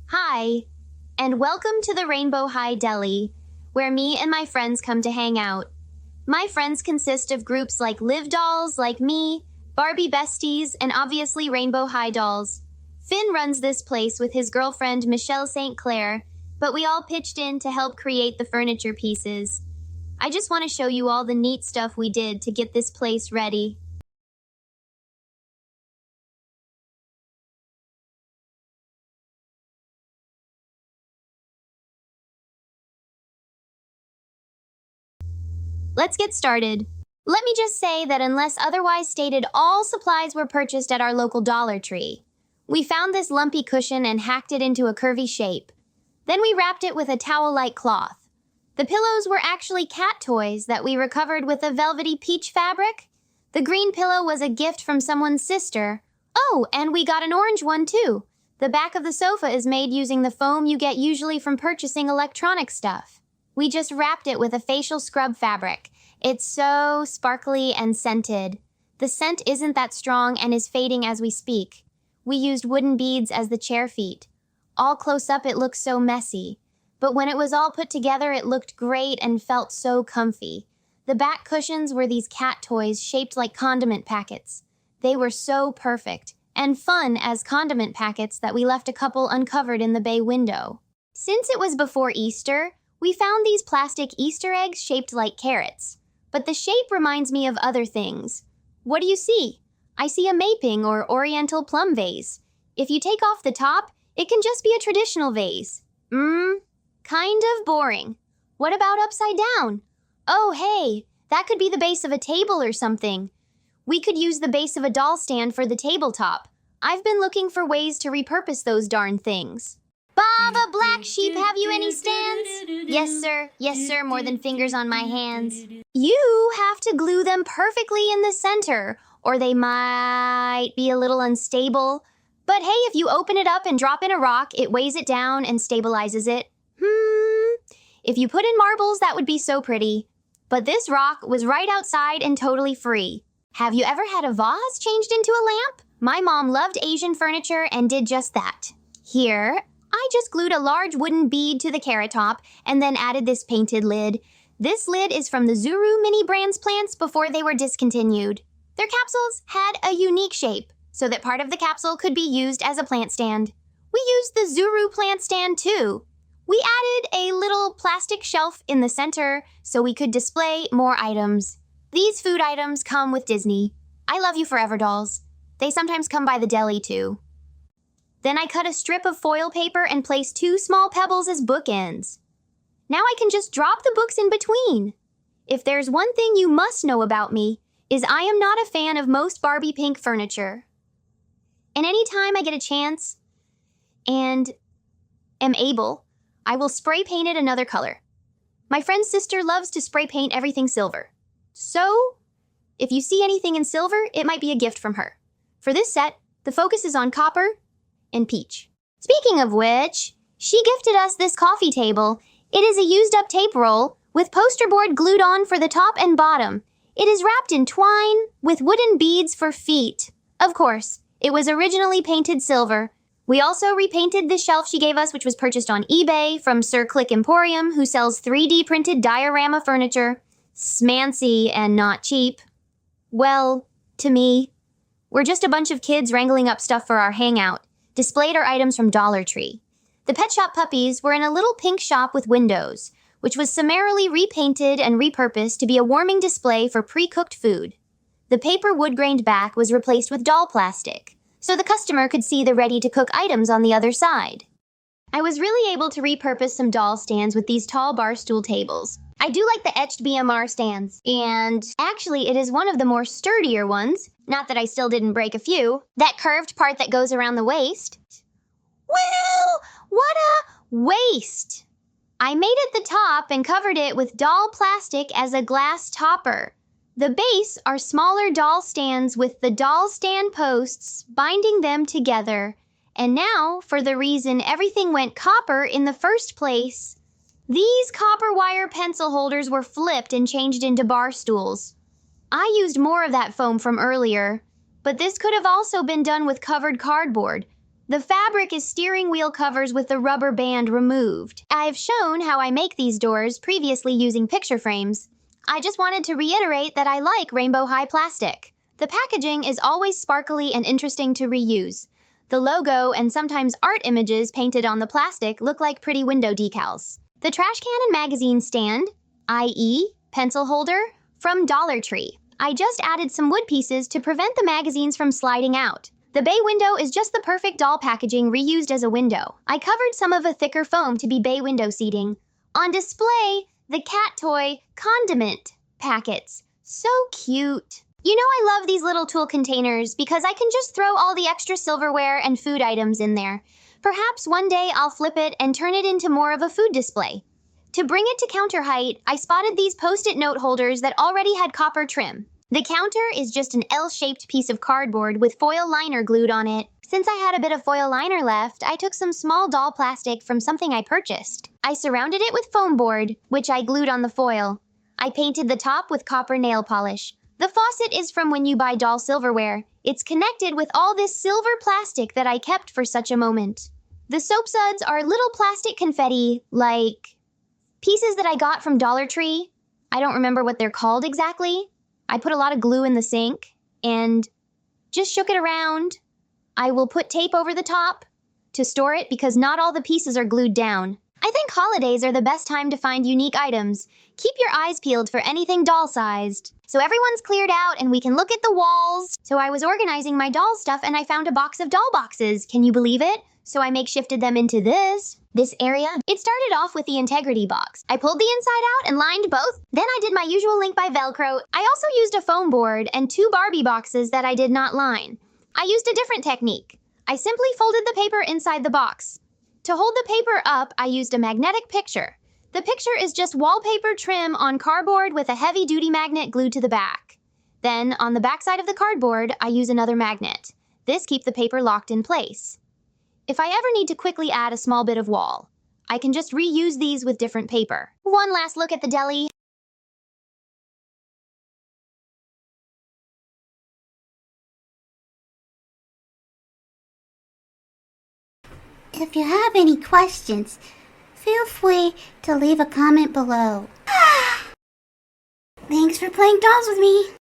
Hi, and welcome to the Rainbow High Deli, where me and my friends come to hang out. My friends consist of groups like LIV dolls, like me, Barbie Besties, and obviously Rainbow High dolls. Finn runs this place with his girlfriend Michelle St. Clair, but we all pitched in to help create the furniture pieces. I just want to show you all the neat stuff we did to get this place ready. Let's get started. Let me just say that unless otherwise stated, all supplies were purchased at our local Dollar Tree. We found this lumpy cushion and hacked it into a curvy shape. Then we wrapped it with a towel-like cloth. The pillows were actually cat toys that we recovered with a velvety peach fabric. The green pillow was a gift from someone's sister. Oh, and we got an orange one too. The back of the sofa is made using the foam you get usually from purchasing electronic stuff. We just wrapped it with a facial scrub fabric. It's so sparkly and scented. The scent isn't that strong and is fading as we speak. We used wooden beads as the chair feet. All close up it looks so messy. But when it was all put together it looked great and felt so comfy. The back cushions were these cat toys shaped like condiment packets. They were so perfect and fun as condiment packets that we left a couple uncovered in the bay window. Since it was before Easter, we found these plastic Easter eggs shaped like carrots. But the shape reminds me of other things. What do you see? I see a maping or oriental plum vase. If you take off the top, it can just be a traditional vase. Kind of boring. What about upside down? Oh, hey, that could be the base of a table or something. We could use the base of a doll stand for the tabletop. I've been looking for ways to repurpose those darn things. Baba Black Sheep, have you any stands? Yes, sir, more than fingers on my hands. You have to glue them perfectly in the center, or they might be a little unstable. But hey, if you open it up and drop in a rock, it weighs it down and stabilizes it. If you put in marbles, that would be so pretty. But this rock was right outside and totally free. Have you ever had a vase changed into a lamp? My mom loved Asian furniture and did just that. Here, I just glued a large wooden bead to the carrot top and then added this painted lid. This lid is from the Zuru Mini Brands plants before they were discontinued. Their capsules had a unique shape, so that part of the capsule could be used as a plant stand. We used the Zuru plant stand too. We added a little plastic shelf in the center so we could display more items. These food items come with Disney. I love you forever dolls. They sometimes come by the deli too. Then I cut a strip of foil paper and placed 2 small pebbles as bookends. Now I can just drop the books in between. If there's one thing you must know about me, is I am not a fan of most Barbie pink furniture. And anytime I get a chance and am able, I will spray paint it another color. My friend's sister loves to spray paint everything silver. So, if you see anything in silver, it might be a gift from her. For this set, the focus is on copper and peach. Speaking of which, she gifted us this coffee table. It is a used-up tape roll with poster board glued on for the top and bottom. It is wrapped in twine with wooden beads for feet. Of course, it was originally painted silver. We also repainted the shelf she gave us, which was purchased on eBay from Sir Click Emporium, who sells 3D printed diorama furniture. Smancy and not cheap. Well, to me, we're just a bunch of kids wrangling up stuff for our hangout. Displayed our items from Dollar Tree. The pet shop puppies were in a little pink shop with windows, which was summarily repainted and repurposed to be a warming display for pre-cooked food. The paper wood-grained back was replaced with doll plastic, so the customer could see the ready-to-cook items on the other side. I was really able to repurpose some doll stands with these tall bar stool tables. I do like the etched BMR stands, and actually it is one of the more sturdier ones. Not that I still didn't break a few. That curved part that goes around the waist. Well, what a waist! I made it the top and covered it with doll plastic as a glass topper. The base are smaller doll stands with the doll stand posts binding them together. And now, for the reason everything went copper in the first place, these copper wire pencil holders were flipped and changed into bar stools. I used more of that foam from earlier, but this could have also been done with covered cardboard. The fabric is steering wheel covers with the rubber band removed. I've shown how I make these doors previously using picture frames. I just wanted to reiterate that I like rainbow high plastic. The packaging is always sparkly and interesting to reuse. The logo and sometimes art images painted on the plastic look like pretty window decals. The trash can and magazine stand, i.e., pencil holder, from Dollar Tree. I just added some wood pieces to prevent the magazines from sliding out. The bay window is just the perfect doll packaging reused as a window. I covered some of a thicker foam to be bay window seating. On display, the cat toy condiment packets. So cute. You know I love these little tool containers because I can just throw all the extra silverware and food items in there. Perhaps one day I'll flip it and turn it into more of a food display. To bring it to counter height, I spotted these Post-it note holders that already had copper trim. The counter is just an L-shaped piece of cardboard with foil liner glued on it. Since I had a bit of foil liner left, I took some small doll plastic from something I purchased. I surrounded it with foam board, which I glued on the foil. I painted the top with copper nail polish. The faucet is from when you buy doll silverware. It's connected with all this silver plastic that I kept for such a moment. The soap suds are little plastic confetti, like pieces that I got from Dollar Tree. I don't remember what they're called exactly. I put a lot of glue in the sink and just shook it around. I will put tape over the top to store it because not all the pieces are glued down. I think holidays are the best time to find unique items. Keep your eyes peeled for anything doll-sized. So everyone's cleared out and we can look at the walls. So I was organizing my doll stuff and I found a box of doll boxes. Can you believe it? So I makeshifted them into this area. It started off with the integrity box. I pulled the inside out and lined both. Then I did my usual link by Velcro. I also used a foam board and 2 Barbie boxes that I did not line. I used a different technique. I simply folded the paper inside the box. To hold the paper up, I used a magnetic picture. The picture is just wallpaper trim on cardboard with a heavy-duty magnet glued to the back. Then, on the back side of the cardboard, I use another magnet. This keeps the paper locked in place. If I ever need to quickly add a small bit of wall, I can just reuse these with different paper. One last look at the deli. If you have any questions, feel free to leave a comment below. Thanks for playing dolls with me.